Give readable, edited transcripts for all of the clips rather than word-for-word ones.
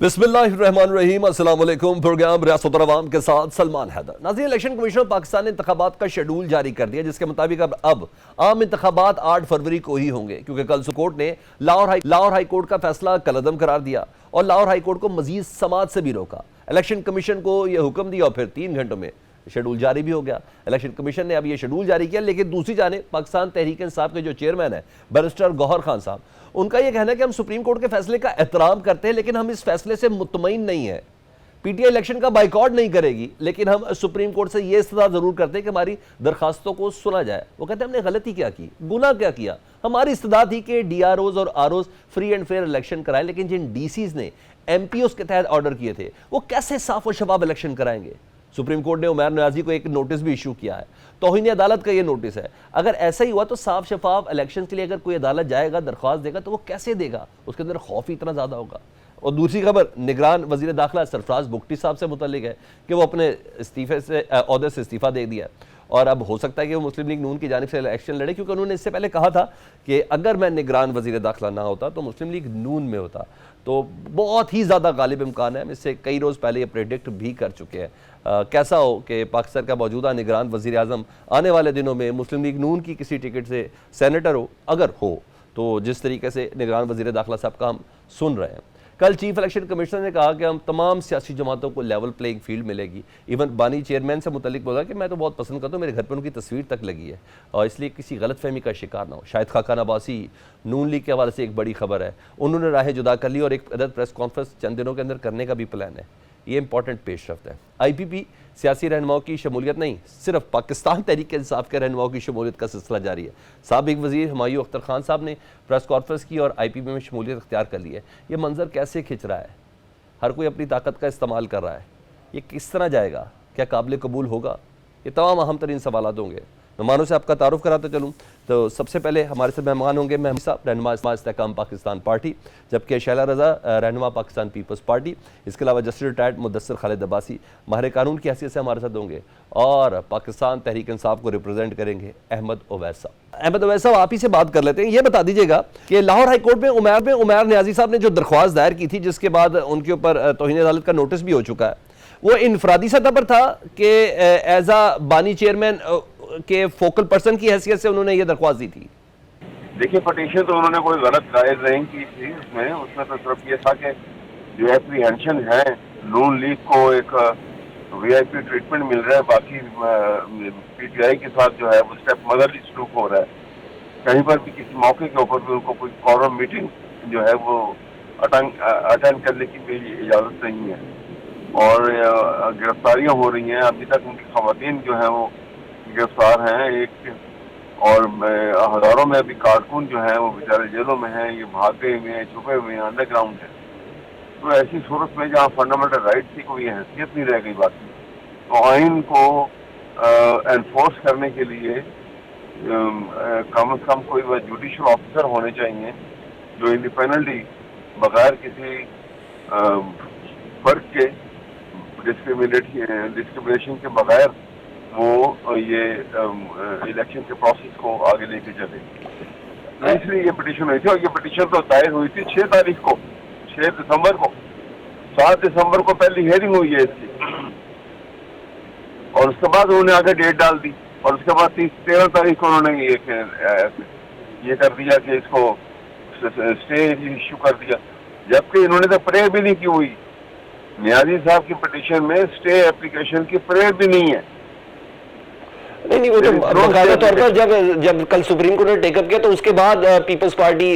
बिस्मिल्लाहिर्रहमानिर्रहीम, अस्सलाम वालेकुम। प्रोग्राम रियासत अवाम के साथ सलमान हैदर। नाज़रीन, इलेक्शन कमीशन पाकिस्तान ने इंतखाबात का शेड्यूल जारी कर दिया, जिसके मुताबिक अब आम इंतखाबात 8 फरवरी को ही होंगे, क्योंकि कल सुप्रीम कोर्ट ने लाहौर हाई कोर्ट का फैसला कलअदम करार दिया और लाहौर हाई कोर्ट को मजीद समाअत से भी रोका। इलेक्शन कमीशन को यह हुक्म दिया और फिर 3 घंटों में शेड्यूल जारी भी हो गया। इलेक्शन कमीशन ने अब यह शेड्यूल जारी किया, लेकिन दूसरी जानिब पाकिस्तान तहरीक इंसाफ के जो चेयरमैन है बैरिस्टर गौहर खान साहब, उनका यह कहना है कि हम सुप्रीम कोर्ट के फैसले का एहतराम करते हैं, लेकिन हम इस फैसले से मुतमईन नहीं है। पीटीआई इलेक्शन का बाइकआउट नहीं करेगी, लेकिन हम सुप्रीम कोर्ट से यह इस्तदा जरूर करते हैं कि हमारी दरखास्तों को सुना जाए। वो कहते हैं हमने गलती क्या की, गुनाह क्या किया। हमारी इस्तदा थी कि डीआरओज और ROs free and fair election कराएं, लेकिन जिन डीसीज ने एमपीओज के तहत ऑर्डर किए थे वो कैसे साफ और शफाफ इलेक्शन कराएंगे। सुप्रीम कोर्ट ने उमर नियाजी को एक नोटिस भी इशू किया है, तौहीन अदालत का ये नोटिस है। अगर ऐसा ही हुआ तो साफ शफाफ इलेक्शन के लिए अगर कोई अदालत जाएगा, दरख्वास्त देगा, तो वो कैसे देगा, उसके अंदर खौफ ही इतना ज़्यादा होगा। और दूसरी खबर निगरान वजीर दाखिला सरफराज बुगटी साहब से मुतल्लिक है कि वो अपने इस्तीफे से ओहदे से इस्तीफ़ा दे दिया और अब हो सकता है कि वो मुस्लिम लीग नून की जानिब से इलेक्शन लड़े, क्योंकि उन्होंने इससे पहले कहा था कि अगर मैं निगरान वजीर दाखिला ना होता तो मुस्लिम लीग नून में होता। तो बहुत ही ज़्यादा गालिब इम्कान है, हम इससे कई रोज़ पहले ये प्रेडिक्ट भी कर चुके हैं। कैसा हो कि पाकिस्तान का मौजूदा निगरान वज़ीर आज़म आने वाले दिनों में मुस्लिम लीग नून की किसी टिकट से सेनेटर हो, अगर हो तो जिस तरीके से निगरान वज़ीर दाखिला साहब का हम सुन रहे हैं। कल चीफ इलेक्शन कमिश्नर ने कहा कि हम तमाम सियासी जमातों को लेवल प्लेइंग फील्ड मिलेगी। इवन बानी चेयरमैन से मुतल्लिक बोला कि मैं तो बहुत पसंद करता हूँ, मेरे घर पर उनकी तस्वीर तक लगी है, और इसलिए किसी गलत फहमी का शिकार ना हो। शाहिद खाकान अब्बासी नून लीग के हवाले से एक बड़ी खबर है, उन्होंने राहें जुदा कर ली और एक अदद प्रेस कॉन्फ्रेंस चंद दिनों के अंदर करने का भी प्लान है। ये इंपॉर्टेंट पेशरफ्त है। IPP सियासी रहनुमाओं की शमूलियत नहीं, सिर्फ पाकिस्तान तहरीक इंसाफ के रहनुमाओं की शमूलियत का सिलसिला जारी है। साबिक वजीर हुमायूं अख्तर खान साहब ने प्रेस कॉन्फ्रेंस की और IPP में शमूलियत अख्तियार कर ली है। ये मंजर कैसे खिंच रहा है, हर कोई अपनी ताकत का इस्तेमाल कर रहा है, ये किस तरह जाएगा, क्या काबिल कबूल होगा, ये तमाम अहम तरीन सवाल होंगे। मेहमानों से आपका तारुफ कराते चलूँ तो सबसे पहले हमारे साथ मेहमान होंगे महमूद साहब, रहनुमा इस्तेहकाम पाकिस्तान पार्टी, जबकि शैला रज़ा रहनुमा पाकिस्तान पीपल्स पार्टी, इसके अलावा जस्टिस रिटायर्ड मुदस्सिर खालिद अब्बासी माहिर कानून की हैसियत से हमारे साथ होंगे, और पाकिस्तान तहरीक इंसाफ को रिप्रेजेंट करेंगे अहमद ओवैस साहब। अहमद ओवैस साहब, आप ही से बात कर लेते हैं। ये बता दीजिएगा कि लाहौर हाई कोर्ट में उमर नियाजी साहब ने जो दरख्वास्त दायर की थी, जिसके बाद उनके ऊपर तौहीन अदालत का नोटिस भी हो चुका है, वो इनफरादी सतह पर था कि एज आ बानी चेयरमैन के फोकल पर्सन की हैसियत से उन्होंने ये दरख्वास्त दी थी? देखिए, पटिशन तो उन्होंने कोई गलत राय नहीं की थी उसमें तो सिर्फ ये था कि जो एप्रीहेंशन है नून लीग को एक VIP ट्रीटमेंट मिल रहा है, बाकी PTI के साथ जो है वो स्टेप मदरली सलूक हो रहा है। कहीं पर भी किसी मौके के ऊपर भी उनको कोई कॉरम मीटिंग जो है वो अटेंड करने की भी इजाज़त नहीं है, और गिरफ्तारियां हो रही हैं। अभी तक उनकी खवातीन जो है वो गिरफ्तार हैं एक, और हजारों में अभी कारकुन जो है वो बेचारे जेलों में हैं, ये भागे हुए हैं, छुपे हुए हैं, अंडरग्राउंड है। तो ऐसी सूरत में जहाँ फंडामेंटल राइट की कोई हैसियत नहीं रह गई बाकी, तो आइन को एनफोर्स करने के लिए कम से कम कोई जुडिशल ऑफिसर होने चाहिए जो इंडिपेंडेंटली बगैर किसी फर्क के डिस्क्रिमिनेशन के बगैर वो ये इलेक्शन के प्रोसेस को आगे लेके चले। इसलिए ये पिटीशन हुई थी, और ये पिटीशन तो दायर हुई थी 6 तारीख को, 6 दिसंबर को। 7 दिसंबर को पहली हियरिंग हुई है इसकी, और उसके बाद उन्होंने आगे डेट डाल दी, और उसके बाद 13 तारीख को उन्होंने ये कर दिया कि इसको स्टे इश्यू कर दिया, जबकि इन्होंने तो प्रेयर भी नहीं की हुई। नियाजी साहब की पिटीशन में स्टे एप्लीकेशन की प्रेयर भी नहीं है। नहीं, वो तो बाकायदा तौर पर जब कल सुप्रीम कोर्ट ने टेकअप किया तो उसके बाद पीपल्स पार्टी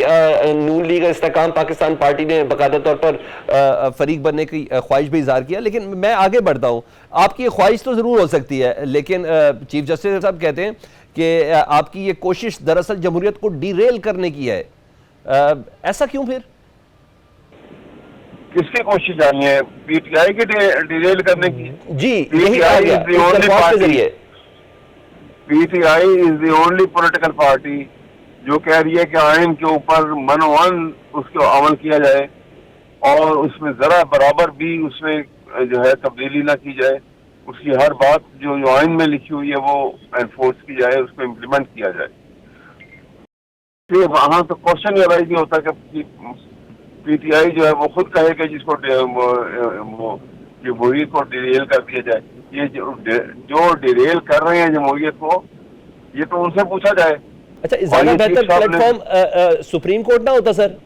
नून लीग इस्तेहकाम पाकिस्तान पार्टी ने बाकायदा तौर पर फरीक बनने की ख्वाहिश भी इजहार किया। लेकिन मैं आगे बढ़ता हूँ, आपकी ख्वाहिश तो ज़रूर हो सकती है, लेकिन चीफ जस्टिस साहब कहते हैं कि आपकी ये कोशिश दरअसल जमहूरियत को डीरेल करने की है। ऐसा क्यों फिर? किसकी कोशिश जानी है? PTI के डीरेल करने की? जी, यही कहा गया इस जरिए। PTI is the only political party जो कह रही है कि आइन के ऊपर मनोवन उसको अमल किया जाए, और उसमें जरा बराबर भी उसमें जो है तब्दीली ना की जाए, उसकी हर बात जो आइन में लिखी हुई है वो एनफोर्स की जाए, उसको इम्प्लीमेंट किया जाए। फिर वहां तो क्वेश्चन ये नहीं होता कि पीटीआई जो है वो खुद कहे कि जिसको जमहूरियत को डिरेल कर दिया जाए। ये जो डिरेल कर रहे हैं जमहूरियत को, ये तो उनसे पूछा जाए। अच्छा, ज्यादा बेहतर प्लेटफॉर्म सुप्रीम कोर्ट ना होता सर?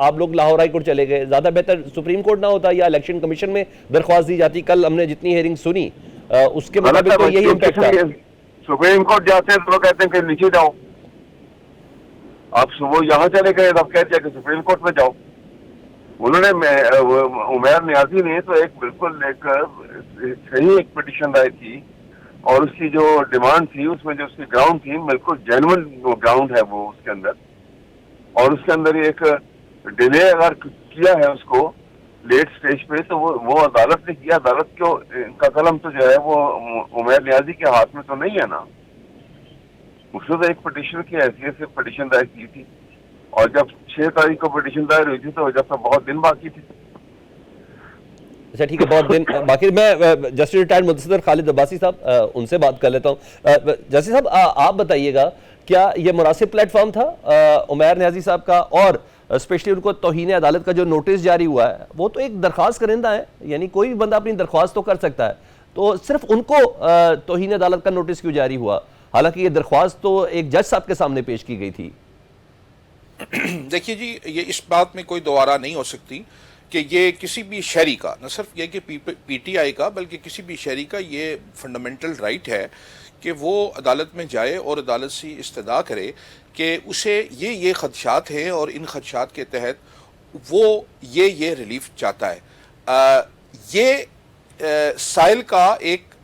आप लोग लाहौर हाई कोर्ट चले गए, ज्यादा बेहतर सुप्रीम कोर्ट ना होता, या इलेक्शन कमीशन में दरख्वास्त दी जाती? कल हमने जितनी हेयरिंग सुनी उसके मुताबिक तो यही इम्पैक्ट था। सुप्रीम कोर्ट जाते हैं तो लोग कहते हैं कि नीचे जाओ, आप सुबह यहाँ चले गए तो आप कहते हैं कि सुप्रीम कोर्ट में जाओ। उन्होंने उमैर नियाजी ने तो एक बिल्कुल एक सही एक पिटीशन दायर की, और उसकी जो डिमांड थी उसमें जो उसकी ग्राउंड थी बिल्कुल जेन्युइन ग्राउंड है वो उसके अंदर। और उसके अंदर एक डिले अगर किया है उसको लेट स्टेज पे, तो वो अदालत ने किया। अदालत का कलम तो जो है वो उमैर नियाजी के हाथ में तो नहीं है ना। उसने तो एक पिटीशन की हैसियत से पिटीशन दायर की थी, और जब 6 तारीख को पिटीशन दायर हुई थी तो जब तक बहुत दिन बाकी थे। अच्छा ठीक है, बहुत दिन बाकी। मैं जस्टिस रिटायर्ड मुदस्सिर खालिद अब्बासी साहब उनसे बात कर लेता हूँ। जस्टिस साहब, आप बताइएगा, क्या ये मुनासिब प्लेटफॉर्म था उमैर नियाजी साहब का? और स्पेशली उनको तौहीन अदालत का जो नोटिस जारी हुआ है, वो तो एक दरख्वास्त करिंदा है, यानी कोई भी बंदा अपनी दरख्वास्त तो कर सकता है, तो सिर्फ उनको तौहीन अदालत का नोटिस क्यों जारी हुआ, हालांकि ये दरख्वास्त तो एक जज साहब के सामने पेश की गई थी? देखिए जी, ये इस बात में कोई दोबारा नहीं हो सकती कि ये किसी भी शहरी का, न सिर्फ ये कि पीटीआई का, बल्कि किसी भी शहरी का ये फंडामेंटल राइट है कि वो अदालत में जाए और अदालत से इस्तदा करे कि उसे ये खदशात हैं और इन खदशात के तहत वो ये रिलीफ चाहता है। ये साइल का एक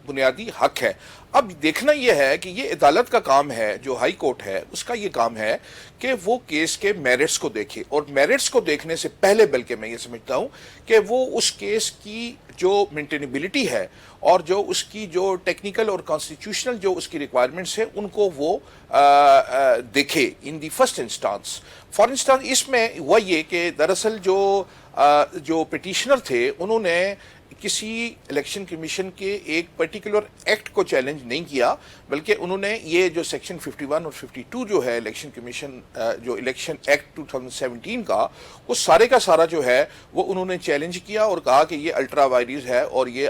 बुनियादी हक है। अब देखना यह है कि ये अदालत का काम है, जो हाई कोर्ट है उसका ये काम है कि वो केस के मेरिट्स को देखे, और मेरिट्स को देखने से पहले बल्कि मैं ये समझता हूँ कि वो उस केस की जो मेंटेनेबिलिटी है और जो उसकी जो टेक्निकल और कॉन्स्टिट्यूशनल जो उसकी रिक्वायरमेंट्स है उनको वो देखे in the first instance. For instance इसमें हुआ ये कि दरअसल जो पिटिशनर थे उन्होंने किसी इलेक्शन कमीशन के एक पर्टिकुलर एक्ट को चैलेंज नहीं किया, बल्कि उन्होंने ये जो सेक्शन 51 और 52 जो है इलेक्शन कमीशन जो इलेक्शन एक्ट 2017 का, वो सारे का सारा जो है वो उन्होंने चैलेंज किया और कहा कि ये अल्ट्रा वायरस है और ये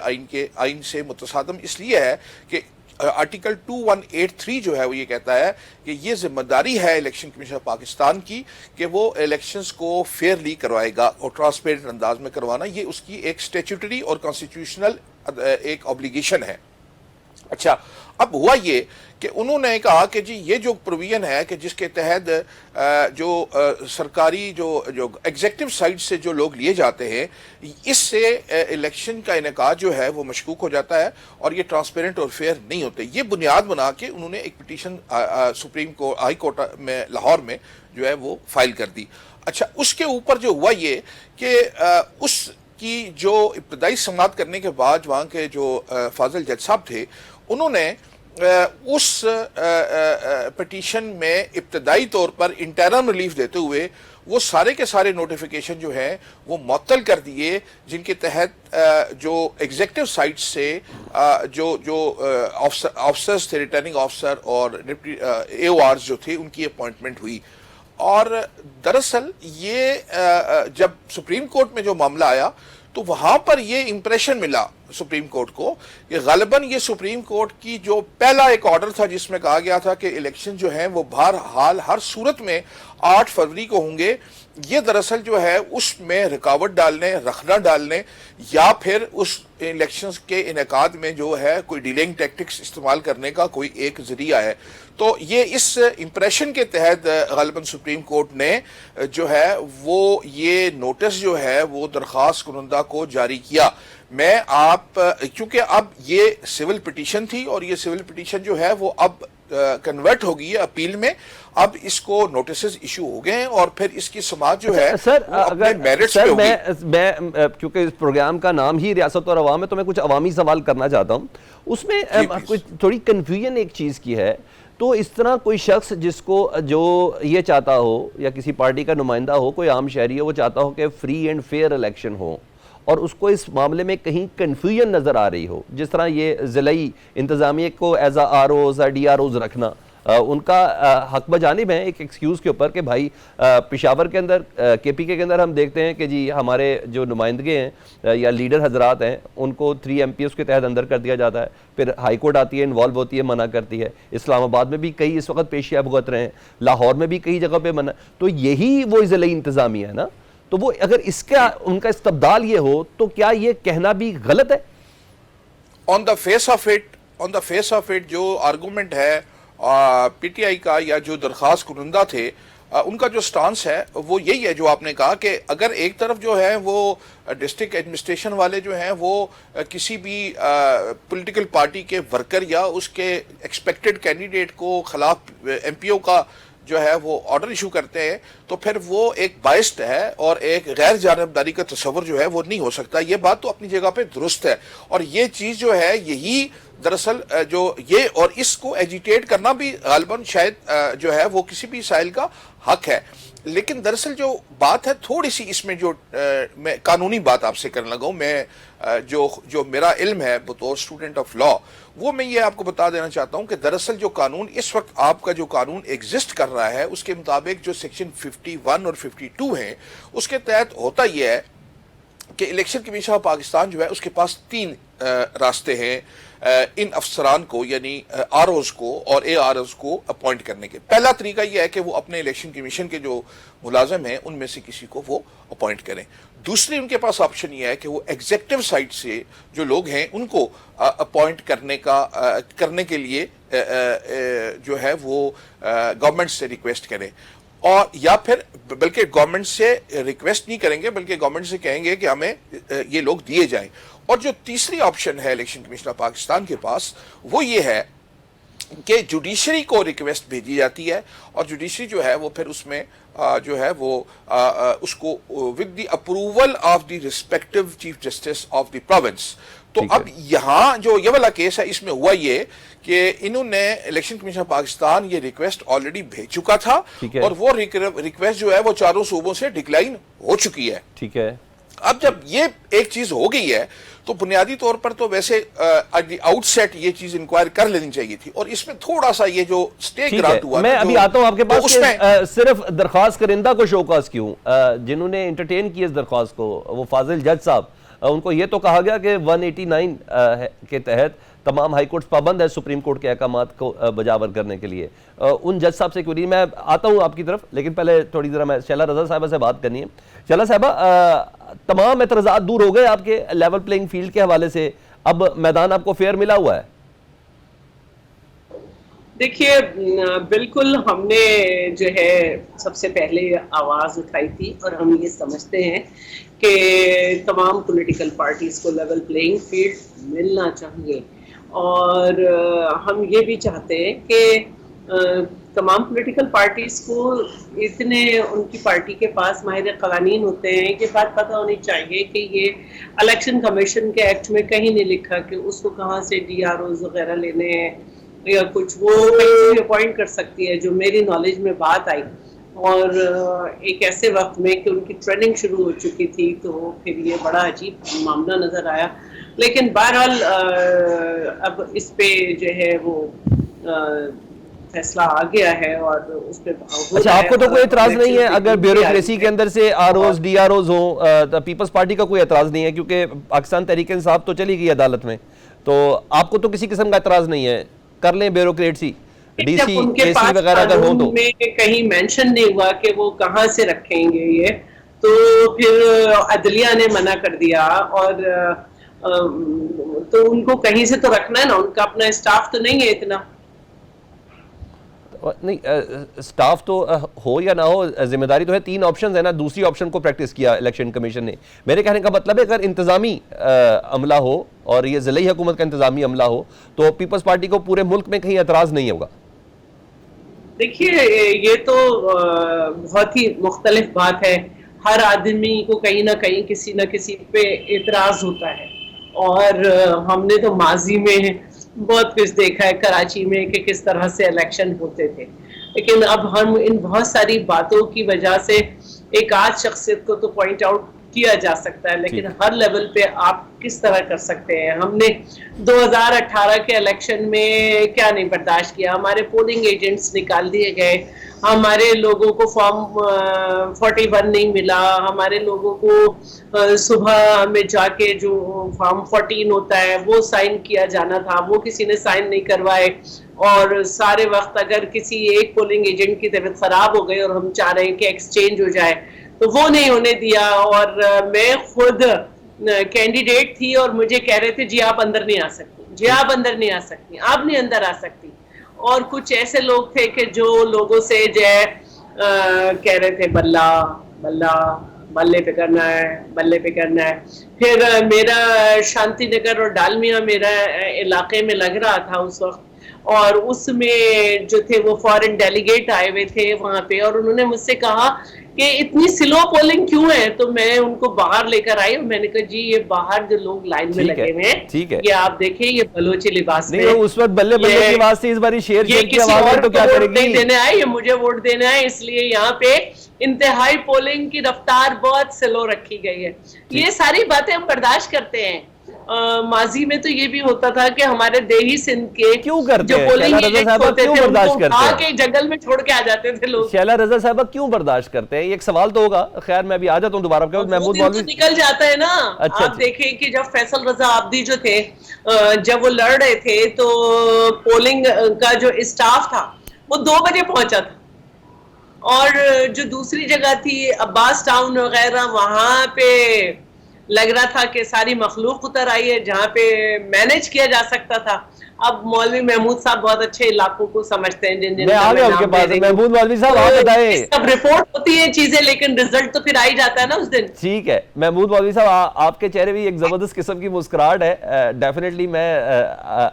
आइन से मुतसादम इसलिए है कि आर्टिकल 2183 जो है वो ये कहता है कि ये जिम्मेदारी है इलेक्शन कमीशन ऑफ पाकिस्तान की कि वो इलेक्शंस को फेयरली करवाएगा और ट्रांसपेरेंट अंदाज में करवाना, ये उसकी एक स्टैट्यूटरी और कॉन्स्टिट्यूशनल एक ऑब्लिगेशन है। अच्छा, अब हुआ ये कि उन्होंने कहा कि जी ये जो प्रोविजन है कि जिसके तहत जो सरकारी जो एग्जेक्टिव साइड से जो लोग लिए जाते हैं, इससे इलेक्शन का इनेकाद जो है वो मशकूक हो जाता है और ये ट्रांसपेरेंट और फेयर नहीं होते। ये बुनियाद बना के उन्होंने एक petition supreme court high court में लाहौर में जो है वो फाइल कर दी। अच्छा, उसके ऊपर जो हुआ ये कि उसकी जो इब्तदाई समाअत करने के बाद वहाँ के जो फाजिल जज साहब थे, उन्होंने उस पिटीशन में इब्तदाई तौर पर इंटरम रिलीफ देते हुए वो सारे के सारे नोटिफिकेशन जो हैं वो मुअत्तल कर दिए, जिनके तहत जो एग्जेक्टिव साइड से जो ऑफिसर्स थे, रिटर्निंग ऑफिसर और AORs जो थे, उनकी अपॉइंटमेंट हुई। और दरअसल ये जब सुप्रीम कोर्ट में जो मामला आया तो वहां पर ये इंप्रेशन मिला सुप्रीम कोर्ट को कि गालिबन ये सुप्रीम कोर्ट की जो पहला एक ऑर्डर था जिसमें कहा गया था कि इलेक्शन जो है वो बहरहाल हर सूरत में 8 फरवरी को होंगे, ये दरअसल जो है उसमें रुकावट डालने, रखना डालने या फिर उस इलेक्शंस के इनेकाद में जो है कोई डिलेइंग टैक्टिक्स इस्तेमाल करने का कोई एक जरिया है। तो ये इस इंप्रेशन के तहत गालिबन सुप्रीम कोर्ट ने जो है वो ये नोटिस जो है वो दरख्वास्त कुनंदा को जारी किया। मैं क्योंकि अब ये सिविल पिटीशन थी और ये सिविल पिटीशन जो है वो अब कन्वर्ट हो गई है अपील में, अब इसको नोटिसेस इशू हो गए हैं और फिर इसकी समाज जो है सर अगर मेरिट्स पे होगी। मैं क्योंकि इस प्रोग्राम का नाम ही रियासत और अवाम है तो मैं कुछ अवामी सवाल करना चाहता हूँ। उसमें कुछ थोड़ी कन्फ्यूजन एक चीज़ की है, तो इस तरह कोई शख्स जिसको जो ये चाहता हो या किसी पार्टी का नुमाइंदा हो, कोई आम शहरी हो, वो चाहता हो कि फ्री एंड फेयर इलेक्शन हो और उसको इस मामले में कहीं कन्फ्यूजन नज़र आ रही हो, जिस तरह ये ज़िलाई इंतज़ामिया को एज आ ROs या DROs रखना, उनका हक बजानिब है एक एक्सक्यूज़ के ऊपर कि भाई पेशावर के अंदर KPK के अंदर हम देखते हैं कि जी हमारे जो नुमाइंदगे हैं या लीडर हजरात हैं उनको 3 MPs के तहत अंदर कर दिया जाता है, फिर हाई कोर्ट आती है, इन्वॉल्व होती है, मना करती है। इस्लामाबाद में भी कई इस वक्त पेशिया भुगत रहे हैं, लाहौर में भी कई जगह पे मना। तो यही वो ज़िले इंतज़ामिया है ना, तो वो अगर इसका उनका इस्तब्दाल ये हो तो क्या ये कहना भी गलत है? On the face of it जो आर्गूमेंट है PTI का या जो दरख्वास्त कुनंदा थे उनका जो स्टांस है वो यही है जो आपने कहा कि अगर एक तरफ जो है वो डिस्ट्रिक्ट एडमिनिस्ट्रेशन वाले जो हैं वो किसी भी पॉलिटिकल पार्टी के वर्कर या उसके एक्सपेक्टेड कैंडिडेट को खिलाफ MPO का जो है वो ऑर्डर इशू करते हैं तो फिर वो एक बाइस्ड है और एक गैर जानिबदारी का तस्वर जो है वो नहीं हो सकता। ये बात तो अपनी जगह पे दुरुस्त है और ये चीज़ जो है यही दरअसल जो ये और इसको एजिटेट करना भी गालिबन शायद जो है वो किसी भी साइल का हक है। लेकिन दरअसल जो बात है थोड़ी सी इसमें जो मैं कानूनी बात आपसे करने लगा हूँ, मैं जो मेरा इल्म है बतौर स्टूडेंट ऑफ लॉ वो मैं ये आपको बता देना चाहता हूँ कि दरअसल जो कानून इस वक्त आपका जो कानून एग्जिस्ट कर रहा है उसके मुताबिक जो सेक्शन 51 और 52 हैं उसके तहत होता यह है कि इलेक्शन कमीशन ऑफ पाकिस्तान जो है उसके पास 3 रास्ते हैं इन अफसरान को यानी ROs को और AROs को अपॉइंट करने के। पहला तरीका यह है कि वो अपने इलेक्शन कमीशन के जो मुलाजिम हैं उनमें से किसी को वो अपॉइंट करें। दूसरी उनके पास ऑप्शन यह है कि वो एग्जेक्टिव साइड से जो लोग हैं उनको अपॉइंट करने के लिए जो है वो गवर्नमेंट से रिक्वेस्ट करें और या फिर बल्कि गवर्नमेंट से रिक्वेस्ट नहीं करेंगे बल्कि गवर्नमेंट से कहेंगे कि हमें ये लोग दिए जाएं। और जो तीसरी ऑप्शन है इलेक्शन कमीशन ऑफ पाकिस्तान के पास वो ये है कि जुडिशरी को रिक्वेस्ट भेजी जाती है और जुडिशरी जो है वो फिर उसमें जो है वो उसको with the approval of the respective chief justice of the province. तो अब यहाँ जो ये वाला केस है इसमें हुआ ये कि इन्होंने इलेक्शन कमीशन पाकिस्तान ये रिक्वेस्ट ऑलरेडी भेज चुका था और वो रिक्वेस्ट जो है वो 4 सूबों से डिक्लाइन हो चुकी है। ठीक है, अब जब ये एक चीज हो गई है तो बुनियादी तौर पर तो वैसे एट द आउटसेट ये चीज इंक्वायर कर लेनी चाहिए थी और इसमें थोड़ा सा ये जो स्टे ग्रांट हुआ मैं अभी आता हूं आपके पास उसमें सिर्फ दरख्वास्त करिंदा को शोकाज क्यों जिन्होंने एंटरटेन किया इस दरख्वास्त को वो फाजिल जज साहब, उनको ये तो कहा गया कि 189 के तहत तमाम हाई कोर्ट्स पाबंद है सुप्रीम कोर्ट के अहकामात को बजावर करने के लिए। उन जज साहब से क्यों नहीं, मैं आता हूँ आपकी तरफ, लेकिन पहले थोड़ी देर मैं शैला रजा साहिबा से बात करनी है। शैला साहिबा, तमाम एतराज़ात दूर हो गए आपके लेवल प्लेइंग फील्ड के हवाले से, अब मैदान आपको फेयर मिला हुआ है? देखिए, बिल्कुल हमने जो है सबसे पहले आवाज़ उठाई थी और हम ये समझते हैं कि तमाम पॉलिटिकल पार्टीज़ को लेवल प्लेइंग फील्ड मिलना चाहिए और हम ये भी चाहते हैं कि तमाम पॉलिटिकल पार्टीज़ को इतने उनकी पार्टी के पास माहिर क़वानीन होते हैं कि बात पता होनी चाहिए कि ये इलेक्शन कमीशन के एक्ट में कहीं नहीं लिखा कि उसको कहाँ से DROs वगैरह लेने हैं या कुछ, वो कहीं अपॉइंट कर सकती है। जो मेरी नॉलेज में बात आई और एक ऐसे वक्त में कि उनकी ट्रेनिंग शुरू हो चुकी थी तो फिर ये बड़ा अजीब मामला नज़र आया। लेकिन बहरहाल अब इस पे जो है वो फैसला आ गया है और उस पे अच्छा, आपको तो कोई एतराज नहीं है अगर ब्यूरोक्रेसी के अंदर से ROs DROs हो, पीपल्स पार्टी का कोई एतराज नहीं है क्योंकि पाकिस्तान तहरीक इंसाफ तो चली गई अदालत में, तो आपको तो किसी किस्म का एतराज नहीं है, कर लें ब्यूरोक्रेसी DC AC वगैरह अगर हो तो। कहीं मेंशन नहीं हुआ कि वो कहाँ से रखेंगे ये, तो फिर अदलिया ने मना कर दिया और तो उनको कहीं से तो रखना है ना, उनका अपना स्टाफ तो नहीं है इतना। नहीं, स्टाफ तो हो या ना हो, जिम्मेदारी तो है। 3 ऑप्शन है ना, दूसरी ऑप्शन को प्रैक्टिस किया इलेक्शन कमीशन ने। मेरे कहने का मतलब है अगर इंतजामी अमला हो और ये ज़िले हुकूमत का इंतजामी अमला हो तो पीपल्स पार्टी को पूरे मुल्क में कहीं एतराज़ नहीं होगा। देखिए, ये तो बहुत ही मुख्तलिफ बात है, हर आदमी को कहीं ना कहीं किसी न किसी पे एतराज़ होता है और हमने तो माजी में बहुत कुछ देखा है कराची में कि किस तरह से इलेक्शन होते थे, लेकिन अब हम इन बहुत सारी बातों की वजह से एक आध शख्सियत को तो पॉइंट आउट किया जा सकता है, लेकिन हर लेवल पे आप किस तरह कर सकते हैं। हमने 2018 के इलेक्शन में क्या नहीं बर्दाश्त किया, हमारे पोलिंग एजेंट्स निकाल दिए गए, हमारे लोगों को फॉर्म 41 नहीं मिला, हमारे लोगों को सुबह में जाके जो फॉर्म 14 होता है वो साइन किया जाना था, वो किसी ने साइन नहीं करवाए, और सारे वक्त अगर किसी एक पोलिंग एजेंट की तबीयत खराब हो गई और हम चाह रहे हैं कि एक्सचेंज हो जाए तो वो नहीं होने दिया। और मैं खुद कैंडिडेट थी और मुझे कह रहे थे जी आप अंदर नहीं आ सकती, जी आप अंदर नहीं आ सकती, आप नहीं अंदर आ सकती। और कुछ ऐसे लोग थे कि जो लोगों से जो है कह रहे थे बल्ला बल्ला बल्ले पे करना है, बल्ले पे करना है। फिर मेरा शांति नगर और डालमिया मेरा इलाके में लग रहा था उस वक्त, और उसमें जो थे वो फॉरेन डेलीगेट आए हुए थे वहां पे, और उन्होंने मुझसे कहा कि इतनी स्लो पोलिंग क्यों है, तो मैं उनको बाहर लेकर आई और मैंने कहा जी ये बाहर जो लोग लाइन में लगे हुए हैं ये आप देखें, ये बलोची लिबास में उस वक्त बल्ले बल्ले की आवाज थी, इस बारी शेर ये की आवाज है, तो क्या करेगी? नहीं देने आए, ये मुझे वोट देने आए, इसलिए यहाँ पे इंतहाई पोलिंग की रफ्तार बहुत स्लो रखी गई है। ये सारी बातें हम बर्दाश्त करते हैं। माजी में तो ये भी होता था कि हमारे देही सिंध के क्यों करते जो पोलिंग एजेंट्स होते थे उनको आके जंगल में छोड़ के आ जाते थे लोग। शैला रजा साहब क्यों बर्दाश्त करते हैं? ये एक सवाल तो होगा। खैर मैं भी आ जाता हूँ दोबारा आपके पास। महमूद मौलवी तो निकल जाता है ना। अच्छा, आप देखें कि जब फैसल रजा आब्दी जो थे जब वो लड़ रहे थे तो पोलिंग का जो स्टाफ था वो 2 बजे पहुंचा था, और जो दूसरी जगह थी अब्बास टाउन वगैरह वहां पे लग रहा था कि सारी मखलूक उतर आई है जहाँ पे मैनेज किया जा सकता था। अब मौलवी महमूद साहब बहुत अच्छे इलाकों को समझते हैं, जिन जिन मैं आ गया उनके पास। महमूद मौलवी साहब आप बताएं। सब रिपोर्ट होती है चीजें, लेकिन रिजल्ट तो फिर आ ही जाता है ना उस दिन। ठीक है महमूद मौलवी साहब, आपके चेहरे भी एक जबरदस्त किस्म की मुस्कुराहट है। डेफिनेटली मैं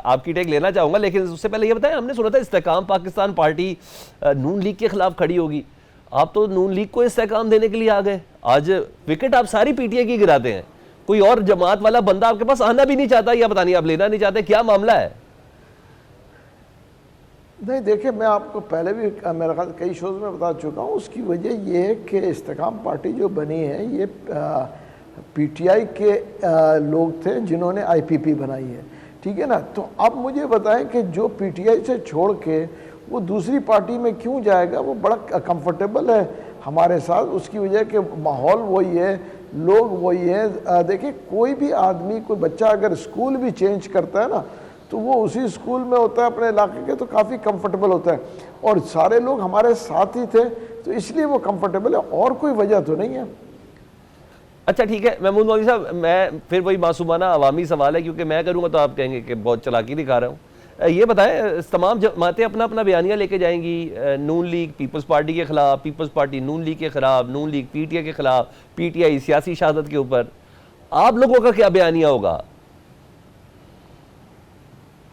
आपकी टेक लेना चाहूंगा, लेकिन उससे पहले ये बताएं, हमने सुना था इस्तेकाम पाकिस्तान पार्टी नून लीग के खिलाफ खड़ी होगी। आप तो नून लीग को इस्तेकाम देने के लिए आ गए। आज विकेट आप सारी पीटीआई की गिराते हैं, कोई और जमात वाला बंदा आपके पास आना भी नहीं चाहता, या पता नहीं आप लेना नहीं चाहते, क्या मामला है? नहीं देखिए, मैं आपको पहले भी मेरे ख्याल कई शोज़ में बता चुका हूँ। उसकी वजह ये है कि इस्तेकाम पार्टी जो बनी है ये पीटीआई के लोग थे जिन्होंने आईपीपी बनाई है, ठीक है ना। तो अब मुझे बताएं कि जो पीटीआई से छोड़ के वो दूसरी पार्टी में क्यों जाएगा? वो बड़ा कंफर्टेबल है हमारे साथ। उसकी वजह कि माहौल वही है, लोग वही है। देखिए कोई भी आदमी, कोई बच्चा अगर स्कूल भी चेंज करता है ना तो वो उसी स्कूल में होता है अपने इलाके के, तो काफ़ी कंफर्टेबल होता है, और सारे लोग हमारे साथ ही थे तो इसलिए वो कंफर्टेबल है, और कोई वजह तो नहीं है। अच्छा ठीक है महमूद मौलवी साहब, मैं फिर वही मासूमाना अवामी सवाल है, क्योंकि मैं करूँगा तो आप कहेंगे कि बहुत चालाकी दिखा रहा हूँ। ये बताएं, तमाम जमातें अपना अपना बयानिया लेके जाएंगी, नून लीग पीपल्स पार्टी के खिलाफ, पीपल्स पार्टी नून लीग के खिलाफ, नून लीग पीटीआई के खिलाफ, पीटीआई सियासी शहादत के ऊपर। आप लोगों का क्या बयानिया होगा?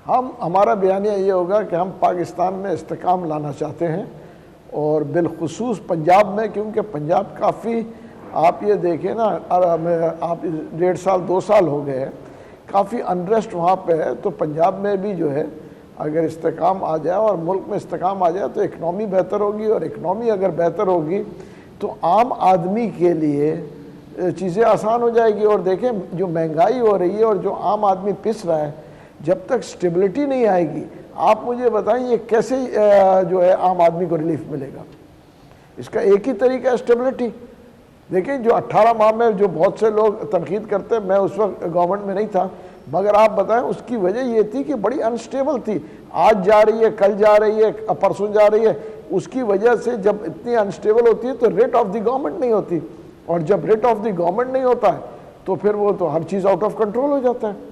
हमारा बयानिया ये होगा कि हम पाकिस्तान में इस्तेकाम लाना चाहते हैं, और बिलखुसूस पंजाब में, क्योंकि पंजाब काफ़ी, आप ये देखें ना, आप 1.5 साल 2 साल हो गए, काफ़ी अनरेस्ट वहाँ पे है। तो पंजाब में भी जो है अगर इस्तेकाम आ जाए और मुल्क में इस्तेकाम आ जाए तो इकनॉमी बेहतर होगी, और इकनॉमी अगर बेहतर होगी तो आम आदमी के लिए चीज़ें आसान हो जाएगी। और देखें जो महंगाई हो रही है और जो आम आदमी पिस रहा है, जब तक स्टेबिलिटी नहीं आएगी, आप मुझे बताएं ये कैसे जो है आम आदमी को रिलीफ मिलेगा? इसका एक ही तरीका है, स्टेबिलिटी। देखिए जो 18 माह में जो बहुत से लोग तनकीद करते हैं, मैं उस वक्त गवर्नमेंट में नहीं था, मगर आप बताएं उसकी वजह ये थी कि बड़ी अनस्टेबल थी, आज जा रही है, कल जा रही है, परसों जा रही है। उसकी वजह से जब इतनी अनस्टेबल होती है तो रेट ऑफ द गवर्नमेंट नहीं होती, और जब रेट ऑफ द गवर्नमेंट नहीं होता है तो फिर वो तो हर चीज़ आउट ऑफ कंट्रोल हो जाता है।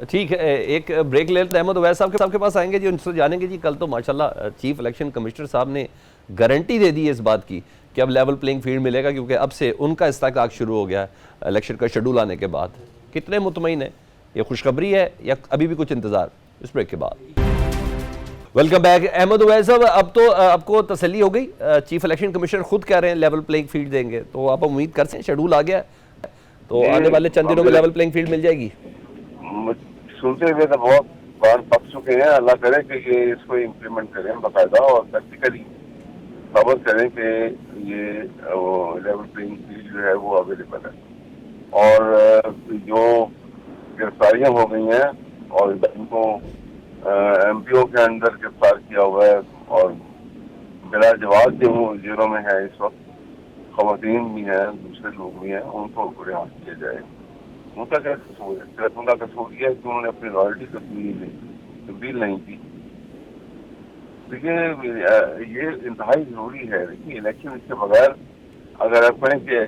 ठीक है, एक ब्रेक लेते हैं। अहमद उवैस साहब के पास आएंगे जी, उनसे जानेंगे जी। कल तो माशाल्लाह चीफ इलेक्शन कमिश्नर साहब ने गारंटी दे दी है इस बात की कि अब लेवल प्लेइंग फील्ड मिलेगा, क्योंकि अब से उनका इस्तेकाक शुरू हो गया है इलेक्शन का शेड्यूल आने के बाद। कितने मुतमईन है? ये खुशखबरी है या अभी भी कुछ इंतजार? इस ब्रेक के बाद वेलकम बैक। अहमद उवैस साहब, अब तो आपको तसल्ली हो गई, चीफ इलेक्शन कमिश्नर खुद कह रहे हैं लेवल प्लेइंग फील्ड देंगे, तो आप उम्मीद कर सकते हैं शेड्यूल आ गया तो आने वाले चंद दिनों में लेवल प्लेइंग फील्ड मिल जाएगी? सुनते हुए तो बहुत कान पक चुके हैं। अल्लाह करे कि ये इसको इम्प्लीमेंट करें बाकायदा और प्रैक्टिकली। साबित करें कि ये लेवल प्लेइंग फील्ड जो है वो अवेलेबल है। और जो गिरफ्तारियां हो गई हैं और इनको एमपीओ के अंदर गिरफ्तार किया हुआ है और बिला जवाब जेलों में है इस वक्त, खवातीन भी हैं, दूसरे लोग भी हैं, उनको रिहा किया जाए। उनका क्या कसूर है? सिर्फ उनका कसूर यह है कि उन्होंने अपनी रॉयल्टी तब्दील नहीं की। देखिए ये इंतहाई जरूरी है। देखिए इलेक्शन इसके बगैर अगर आप कहें कि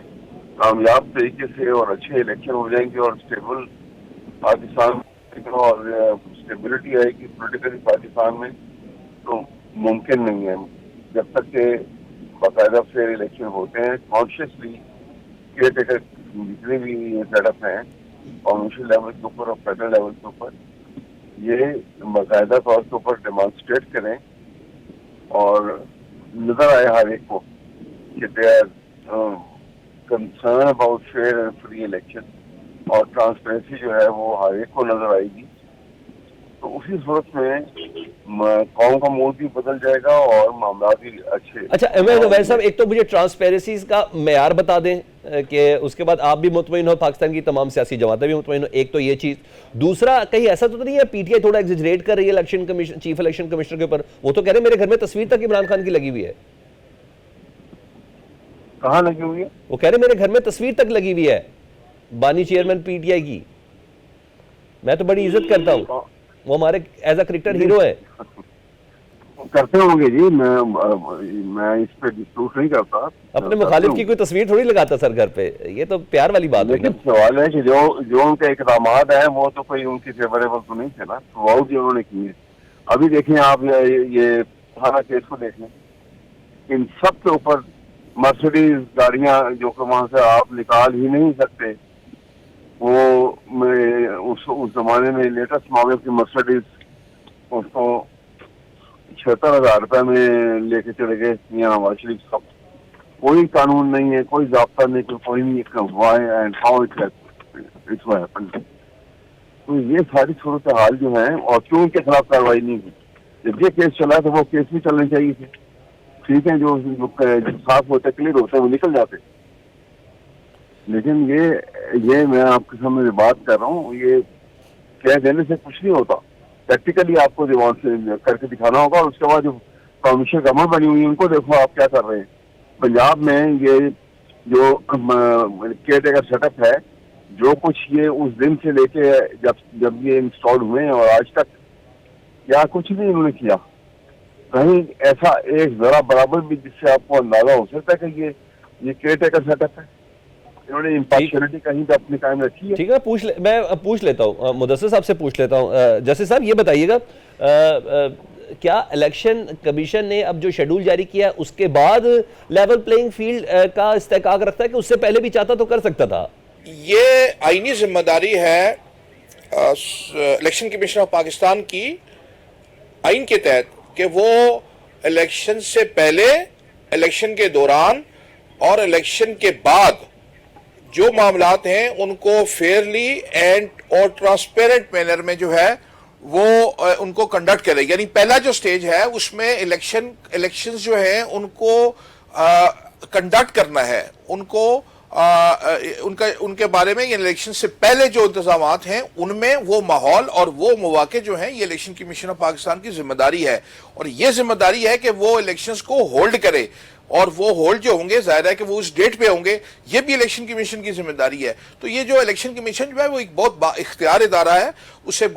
कामयाब तरीके से और अच्छे इलेक्शन हो जाएंगे और स्टेबल पाकिस्तान और स्टेबिलिटी आएगी पोलिटिकली पाकिस्तान में, तो मुमकिन नहीं है जब तक के बाकायदा फेयर इलेक्शन होते हैं। कॉन्शियसली केयर टेकर जितने भी सेटअप हैं कॉमर्शियल लेवल के ऊपर और फेडरल लेवल के ऊपर, ये बाकायदा तौर के ऊपर डेमॉन्स्ट्रेट करें और नजर आए हर एक को कि they are concern about fair and free election, और ट्रांसपेरेंसी जो है वो हर एक को नजर आएगी। तो उसी सूरत में कौम का मूड भी बदल जाएगा और मामला भी अच्छे। अच्छा अहमद वैद साहब, एक तो मुझे ट्रांसपेरेंसी का मेयार बता दें कि उसके बाद आप भी मुतमईन हो, पाकिस्तान की तमाम सियासी जमातें भी मुतमईन हो। एक तो ये चीज़, दूसरा कहीं ऐसा तो नहीं है पीटीआई थोड़ा एग्जेजरेट कर रही है election commission, chief election commissioner के ऊपर? वो तो कह रहे हैं मेरे घर में तस्वीर तक इमरान खान की लगी हुई है। कहाँ लगी हुई है? वो कह रहे मेरे घर में तस्वीर तक लगी हुई है बानी चेयरमैन पीटीआई की। मैं तो बड़ी इज्जत करता हूँ, वो हमारे एज अ क्रिकेटर हीरो है। करते होंगे जी, मैं इस पे डिस्प्यूट नहीं करता। अपने मुखालिफ की कोई तस्वीर थोड़ी लगाता सर घर पे, ये तो प्यार वाली बात है। लेकिन सवाल है कि जो उनके इकदाम हैं वो तो कोई उनकी फेवरेबल तो नहीं थे ना, वो भी उन्होंने किए। अभी देखें आप ये थाना केस को देख लें, इन सब के ऊपर मर्सिडीज गाड़ियां जो कि वहां से आप निकाल ही नहीं सकते, वो उस जमाने में लेटेस्ट मॉडल की मर्सिडीज उसको 76,000 रुपए में लेके चले गए मियां नवाज शरीफ साहब। कोई कानून नहीं है, कोई जाब्ता नहीं, कोई नहीं, एंड हाउ इट्स हैपेंड। तो ये सारी सूरत हाल जो है, और क्यों उनके खिलाफ कार्रवाई नहीं हुई? जब ये केस चला तो वो केस भी चलने चाहिए थे। ठीक है, जो साफ होते क्लियर होते वो निकल जाते। लेकिन ये मैं आपके सामने बात कर रहा हूँ, ये कह देने से कुछ नहीं होता। प्रैक्टिकली आपको करके दिखाना होगा। और उसके बाद जो कमीशन गवर्नमेंट बनी हुई है उनको देखो आप क्या कर रहे हैं। पंजाब में ये जो केयर टेकर सेटअप है, जो कुछ ये उस दिन से लेके जब ये इंस्टॉल हुए हैं और आज तक या कुछ भी इन्होंने किया, कहीं ऐसा एक जरा बराबर भी जिससे आपको अंदाजा हो सकता है कि ये केयर टेकर सेटअप है। इन्होंने इम्पार्शियलिटी कहीं पे अपनी कायम रखी है। ठीक है, मैं पूछ लेता हूँ, मुदस्सिर साहब से पूछ लेता हूँ। जस्टिस साहब ये बताइएगा, क्या इलेक्शन कमीशन ने अब जो शेड्यूल जारी किया उसके बाद लेवल प्लेइंग फील्ड का इस्तेकाक रखता है कि उससे पहले भी चाहता तो कर सकता था? ये आईनी जिम्मेदारी है इलेक्शन कमीशन ऑफ पाकिस्तान की आइन के तहत कि वो इलेक्शन से पहले, इलेक्शन के दौरान और इलेक्शन के बाद जो मामलात हैं उनको फेयरली एंड और ट्रांसपेरेंट मैनर में जो है वो उनको कंडक्ट करे। यानी पहला जो स्टेज है उसमें इलेक्शंस जो हैं उनको कंडक्ट करना है, उनको उनके बारे में इलेक्शन से पहले जो इंतजामात हैं उनमें वो माहौल और वो मौके जो हैं, ये इलेक्शन कमीशन ऑफ पाकिस्तान की जिम्मेदारी है। और ये जिम्मेदारी है कि वो इलेक्शंस को होल्ड करे, और वो होल्ड जो होंगे जाहिर है कि वो उस डेट पे होंगे, ये भी इलेक्शन कमीशन की जिम्मेदारी है। तो ये जो इलेक्शन कमीशन जो है वो एक बहुत इख्तियार इदारा है, उससे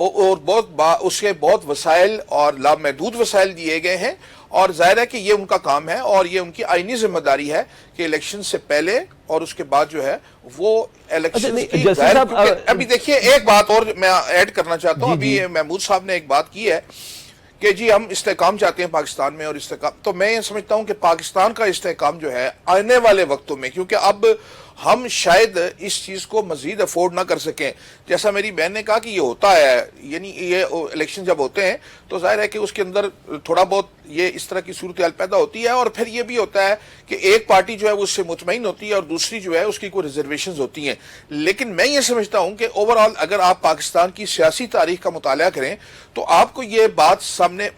बहुत वसाइल और लामहदूद वसाइल दिए गए हैं, और जाहिर है कि ये उनका काम है और ये उनकी आईनी जिम्मेदारी है कि इलेक्शन से पहले और उसके बाद जो है वो इलेक्शन की। अभी देखिए एक बात और मैं ऐड करना चाहता हूँ, अभी महमूद साहब ने एक बात की है कि जी हम इस्तेकाम चाहते हैं पाकिस्तान में, और इस्तेकाम तो मैं ये समझता हूं कि पाकिस्तान का इस्तेकाम जो है आने वाले वक्तों में, क्योंकि अब हम शायद इस चीज़ को मजीद अफोर्ड ना कर सकें। जैसा मेरी बहन ने कहा कि ये होता है, यानी ये इलेक्शन जब होते हैं तो जाहिर है कि उसके अंदर थोड़ा बहुत ये इस तरह की सूरत हाल पैदा होती है। और फिर ये भी होता है कि एक पार्टी जो है वो उससे मुतमईन होती है और दूसरी जो है उसकी कोई रिजर्वेशंस होती हैं। लेकिन मैं ये समझता हूं कि ओवरऑल अगर आप पाकिस्तान की सियासी तारीख का मुताला करें तो आपको ये बात सामने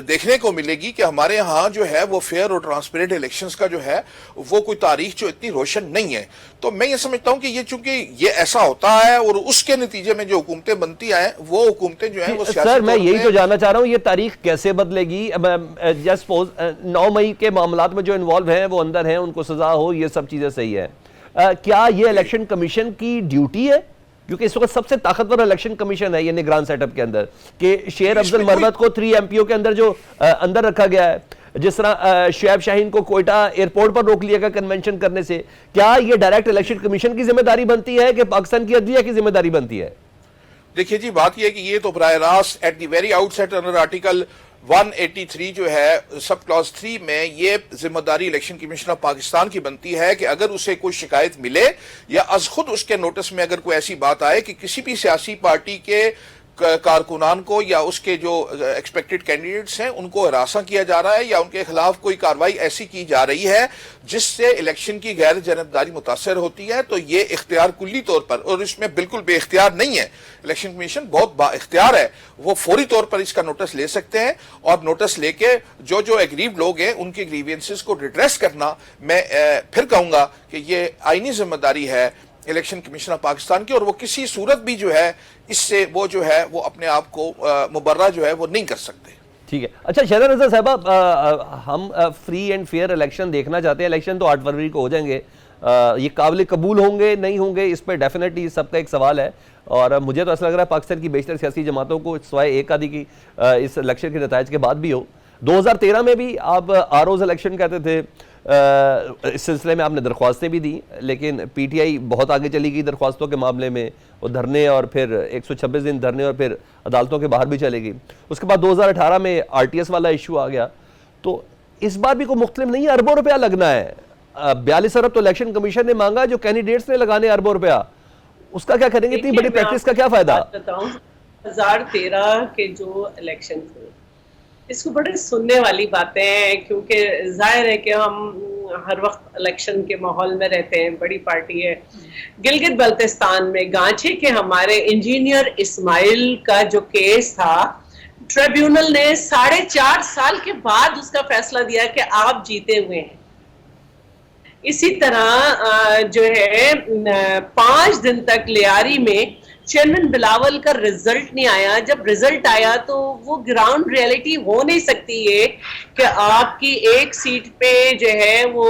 देखने को मिलेगी कि हमारे यहाँ जो है वो फेयर और ट्रांसपेरेंट इलेक्शंस का जो है वो कोई तारीख जो इतनी रोशन नहीं है। तो मैं ये समझता हूं कि ये चूंकि ये ऐसा होता है और उसके नतीजे में जो हुकूमतें बनती आए वो हुकूमतें जो है वो सर मैं यही तो जानना चाह रहा हूं, ये तारीख कैसे बदलेगी? जस्ट सपोज 9 मई के मामलात में जो इन्वॉल्व हैं वो अंदर हैं, उनको सजा हो, ये सब चीजें सही है। क्या ये इलेक्शन कमीशन की ड्यूटी है? क्योंकि इस वक्त सबसे ताकतवर इलेक्शन कमीशन है ये निगरान सेटअप के अंदर, कि शेर अफजल मरवत को 3 MPO के अंदर जो अंदर रखा गया है, जिस तरह शुएब शाहीन को कोयटा एयरपोर्ट पर रोक लिया गया कन्वेंशन करने से, क्या ये डायरेक्ट इलेक्शन कमीशन की जिम्मेदारी बनती है कि पाकिस्तान की अदलिया की जिम्मेदारी बनती है? देखिए जी, बात यह है कि ये तो बराह रास्त at the very outset under article 183 जो है सब क्लॉज 3 में ये जिम्मेदारी इलेक्शन कमीशन ऑफ पाकिस्तान की बनती है कि अगर उसे कोई शिकायत मिले या अज खुद उसके नोटिस में अगर कोई ऐसी बात आए कि किसी भी सियासी पार्टी के कारकुनान को या उसके जो एक्सपेक्टेड कैंडिडेट्स हैं उनको हरासा किया जा रहा है या उनके खिलाफ कोई कार्रवाई ऐसी की जा रही है जिससे इलेक्शन की गैर जानबदारी मुतासर होती है, तो ये इख्तियार कुल्ली तौर पर, और इसमें बिल्कुल बेइख्तियार नहीं है, इलेक्शन कमीशन बहुत बाइख्तियार है, वो फौरी तौर पर इसका नोटिस ले सकते हैं और नोटिस लेके जो जो एग्रीव्ड लोग हैं उनके ग्रीवियंसेस को रिड्रेस करना, मैं फिर कहूंगा कि ये आईनी जिम्मेदारी है इलेक्शन कमीशन ऑफ पाकिस्तान की, और वो किसी सूरत भी जो है इससे वो जो है वो अपने आप को मुबर्रा जो है वो नहीं कर सकते। ठीक है। अच्छा शहदा नज़र साहबा, हम फ्री एंड फेयर इलेक्शन देखना चाहते हैं। इलेक्शन तो 8 फरवरी को हो जाएंगे, ये काबिल कबूल होंगे नहीं होंगे इस पर डेफिनेटली सबका एक सवाल है, और मुझे तो ऐसा लग रहा है पाकिस्तान की बेशतर सियासी जमातों को सिवाय एक आदि की इस इलेक्शन के नताइज के बाद भी हो। 2013 में भी आप आरओज इलेक्शन कहते थे, इस सिलसिले में आपने दरख्वास्तें भी दी, लेकिन पीटीआई बहुत आगे चली गई दरख्वास्तों के मामले में, वो धरने और फिर 126 दिन धरने और फिर अदालतों के बाहर भी चले गई। उसके बाद 2018 में आरटीएस वाला इशू आ गया, तो इस बार भी कोई मुख्तलिफ नहीं है, अरबों रुपया लगना है। 42 अरब तो इलेक्शन कमीशन ने मांगा, जो कैंडिडेट्स ने लगाने अरबों रुपया, उसका क्या करेंगे? इतनी बड़ी प्रैक्टिस का क्या फायदा? 2013 के जो इलेक्शन थे इसको बड़े सुनने वाली बातें हैं, क्योंकि जाहिर है कि हम हर वक्त इलेक्शन के माहौल में रहते हैं, बड़ी पार्टी है। गिलगित बल्तिस्तान में गांचे के हमारे इंजीनियर इस्माइल का जो केस था, ट्रिब्यूनल ने 4.5 साल के बाद उसका फैसला दिया कि आप जीते हुए हैं। इसी तरह जो है 5 दिन तक लियारी में चेयरमैन बिलावल का रिजल्ट नहीं आया। जब रिजल्ट आया तो वो ग्राउंड रियलिटी हो नहीं सकती है कि आपकी एक सीट पे जो है वो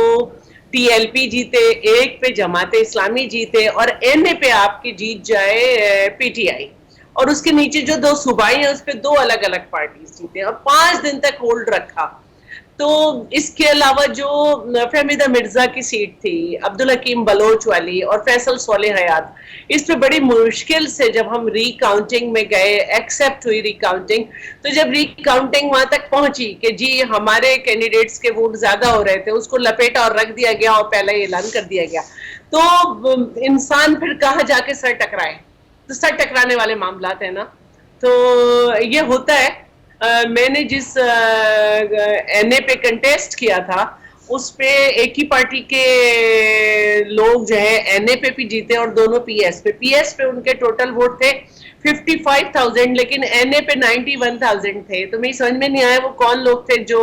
टीएलपी जीते, एक पे जमाते इस्लामी जीते और एनए पे आपकी जीत जाए पीटीआई, और उसके नीचे जो 2 सूबाई हैं उस पे 2 अलग अलग पार्टीज जीते और 5 दिन तक होल्ड रखा। तो इसके अलावा जो फहमीदा मिर्जा की सीट थी, अब्दुल हकीम बलोच वाली और फैसल सोले हयात, इस पे बड़ी मुश्किल से जब हम रिकाउंटिंग में गए, एक्सेप्ट हुई रिकाउंटिंग, तो जब रिकाउंटिंग वहां तक पहुंची कि जी हमारे कैंडिडेट्स के वोट ज्यादा हो रहे थे, उसको लपेटा और रख दिया गया और पहले ऐलान कर दिया गया। तो इंसान फिर कहाँ जाके सर टकराए? तो सर टकराने वाले मामलात है ना, तो ये होता है। मैंने जिस एनए पे कंटेस्ट किया था उस पे एक ही पार्टी के लोग जो है एनए पे भी जीते और दोनों पीएस पे उनके टोटल वोट थे 55,000, लेकिन एनए पे 91,000 थे। तो मेरी समझ में नहीं आया वो कौन लोग थे जो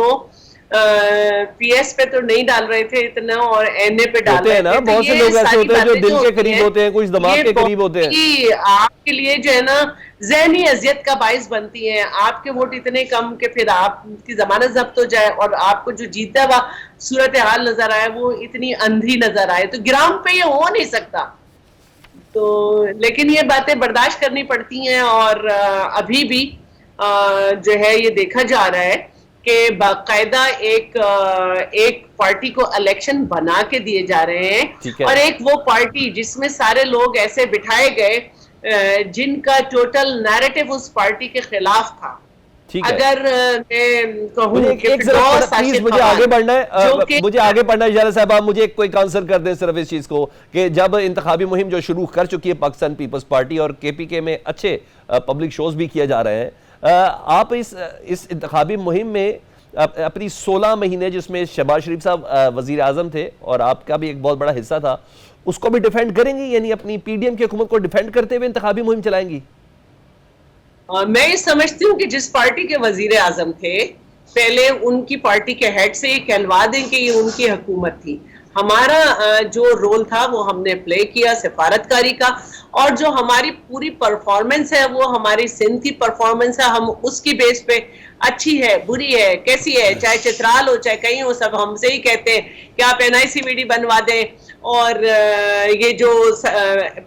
पीएस पे तो नहीं डाल रहे थे इतना और एनए पे डाल रहे थे ना। बहुत से लोग ऐसे होते हैं जो दिल के करीब होते हैं, कुछ दिमाग के करीब होते हैं, आपके लिए जो है ना ज़हनी अजियत का बाइस बनती है। आपके वोट इतने कम कि फिर आपकी जमानत जब्त हो जाए और आपको जो जीता हुआ सूरत हाल नजर आए वो इतनी अंधी नजर आए, तो ग्राउंड पे ये हो नहीं सकता। तो लेकिन ये बातें बर्दाश्त करनी पड़ती हैं और अभी भी जो है ये देखा जा रहा है कि बाकायदा एक पार्टी को इलेक्शन बना के दिए जा रहे हैं और एक वो पार्टी जिसमें सारे लोग ऐसे बिठाए गए जिनका टोटल नैरेटिव उस पार्टी के खिलाफ था। अगर मैं कहूं कि मुझे आगे बढ़ना है इजाज़त साहब, आप मुझे कोई आंसर कर दें सिर्फ इस चीज को कि जब इंतखाबी मुहिम जो शुरू कर चुकी है पाकिस्तान पीपल्स पार्टी और केपीके में अच्छे पब्लिक शोज भी किए जा रहे हैं, आप इस इंतखाबी मुहिम में अपनी 16 महीने जिसमें शहबाज शरीफ साहब वजीर आजम थे और आपका भी एक बहुत बड़ा हिस्सा था, उसको भी डिफेंड करेंगी, यानी अपनी पीडीएम की हुकूमत को डिफेंड करते हुए इंतखाबी मुहिम चलाएंगी? मैं ये समझती हूँ कि जिस पार्टी के वजीर आजम थे, पहले उनकी पार्टी के हेड से ये कहलवा दें कि ये उनकी हुकूमत थी। हमारा जो रोल था वो हमने प्ले किया सिफारतकारी का, और जो हमारी पूरी परफॉर्मेंस है वो हमारी सिंध की परफॉर्मेंस है। हम उसकी बेस पे अच्छी है, बुरी है, कैसी है, चाहे चित्राल हो चाहे कहीं हो, सब हमसे ही कहते हैं कि आप NICVD बनवा दें, और ये जो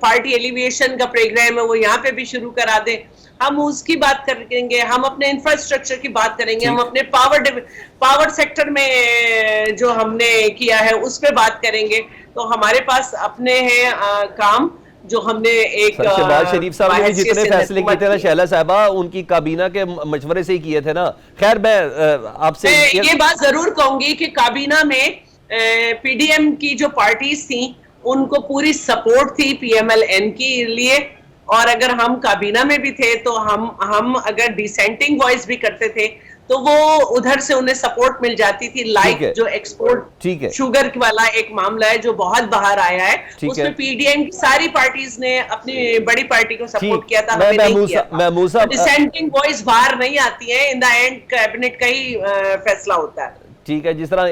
पार्टी एलिवेशन का प्रोग्राम है वो यहाँ पे भी शुरू करा दें। हम उसकी बात करेंगे, हम अपने इंफ्रास्ट्रक्चर की बात करेंगे, हम अपने पावर सेक्टर में जो हमने किया है उस पे बात करेंगे। तो हमारे पास अपने हैं काम जो हमने एक शहबाज शरीफ साहब ने जितने फैसले किए थे ना शैला साहबा, उनकी काबीना के मशवरे से ही किए थे ना। खैर मैं आपसे ये बात जरूर कहूंगी कि काबीना में PDM की जो पार्टीज थी उनको पूरी सपोर्ट थी PMLN के लिए, और अगर हम काबीना में भी थे तो हम अगर डिसेंटिंग वॉइस भी करते थे तो वो उधर से उन्हें सपोर्ट मिल जाती थी। लाइक जो एक्सपोर्ट शुगर वाला एक मामला है जो बहुत बाहर आया है, उसमें PDM की सारी पार्टीज ने अपनी बड़ी पार्टी को सपोर्ट किया था, हमें नहीं किया था। डिसेंटिंग वॉइस बाहर नहीं आती है, इन द एंड कैबिनेट का ही फैसला होता है। ठीक है, जिस तरह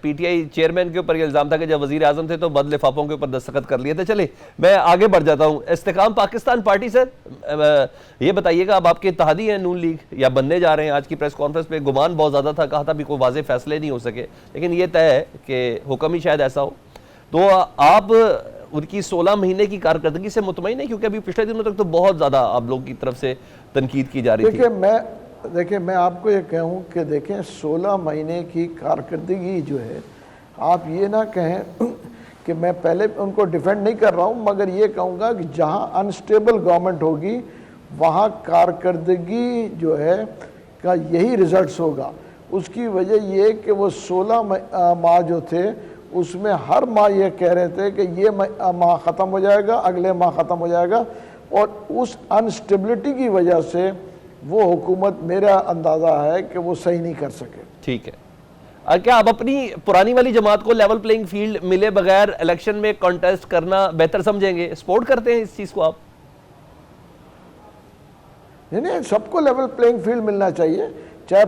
PTI चेयरमैन के ऊपर इल्जाम था कि जब वजीर आजम थे तो बद लिफाफों के ऊपर दस्तखत कर लिए थे। चले मैं आगे बढ़ जाता हूँ। इस्तेकाम पाकिस्तान पार्टी, सर ये बताइएगा, अब आपके इत्तेहादी हैं नून लीग या बनने जा रहे हैं? आज की प्रेस कॉन्फ्रेंस पे गुमान बहुत ज़्यादा था, कहा था भी कोई वाज़ेह फैसले नहीं हो सके, लेकिन ये तय है कि हुक्म ही शायद ऐसा हो। तो आप उनकी 16 महीने की कारकर्दगी से मुतमईन है? क्योंकि अभी पिछले दिनों तक तो बहुत ज़्यादा आप लोगों की तरफ से तनकीद की जा रही थी। देखिए मैं आपको ये कहूँ कि देखें 16 महीने की कारकर्दगी जो है, आप ये ना कहें कि मैं पहले उनको डिफेंड नहीं कर रहा हूँ, मगर ये कहूँगा कि जहाँ अनस्टेबल गवर्नमेंट होगी वहाँ कारकर्दगी जो है का यही रिजल्ट्स होगा। उसकी वजह ये कि वो 16 माह जो थे उसमें हर माह ये कह रहे थे कि ये माह ख़त्म हो जाएगा, अगले माह ख़त्म हो जाएगा, और उस अनस्टेबिलिटी की वजह से वो हुकूमत, मेरा अंदाज़ा है कि वो सही नहीं कर सके। ठीक है, क्या आप अपनी पुरानी वाली जमात को लेवल प्लेइंग फील्ड मिले बगैर इलेक्शन में कॉन्टेस्ट करना बेहतर समझेंगे? सपोर्ट करते हैं इस चीज़ को आप? नहीं, सबको लेवल प्लेइंग फील्ड मिलना चाहिए, चाहे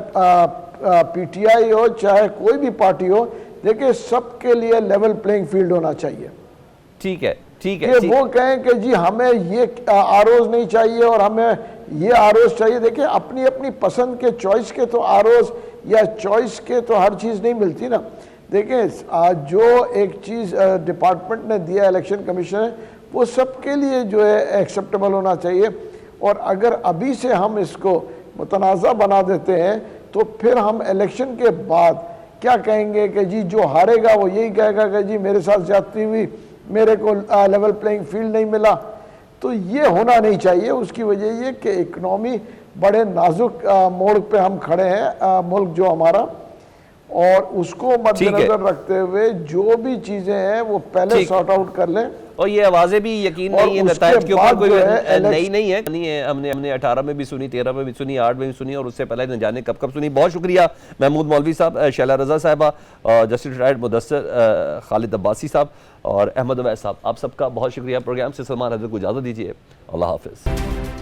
PTI हो चाहे कोई भी पार्टी हो। देखिए सबके लिए लेवल प्लेइंग फील्ड होना चाहिए। ठीक है, ठीक है। वो कहें कि जी हमें ये आरोज नहीं चाहिए और हमें ये आरोज चाहिए। देखिए अपनी अपनी पसंद के, चॉइस के तो आरोज या चॉइस के तो हर चीज़ नहीं मिलती ना। देखिए जो एक चीज़ डिपार्टमेंट ने दिया, इलेक्शन कमीशन है, वो सबके लिए जो है एक्सेप्टेबल होना चाहिए। और अगर अभी से हम इसको मुतनाज़ा बना देते हैं तो फिर हम इलेक्शन के बाद क्या कहेंगे कि जी जो हारेगा वो यही कहेगा कि जी मेरे साथ ज्यादती हुई, मेरे को लेवल प्लेइंग फील्ड नहीं मिला। तो ये होना नहीं चाहिए। उसकी वजह ये कि इकनॉमी बड़े नाजुक मोड़ पे हम खड़े हैं, मुल्क जो हमारा, और उसको मद्देनजर रखते हुए जो भी चीज़ें हैं वो पहले सॉर्ट आउट कर लें। और ये आवाज़ें भी यकीन नहीं है, नताइज के ऊपर कोई नई नहीं है, नहीं है। हमने 18 में भी सुनी, 13 में भी सुनी, 8 में भी सुनी, और उससे पहले न जाने कब कब सुनी। बहुत शुक्रिया महमूद मौलवी साहब, शैला रज़ा साहबा, जस्टिस रिटायर्ड मुदस्सिर खालिद अब्बासी साहब और अहमद अवैस साहब, आप सबका बहुत शुक्रिया। प्रोग्राम से सलमान हैदर को इजाज़त दीजिए। अल्लाह हाफिज़।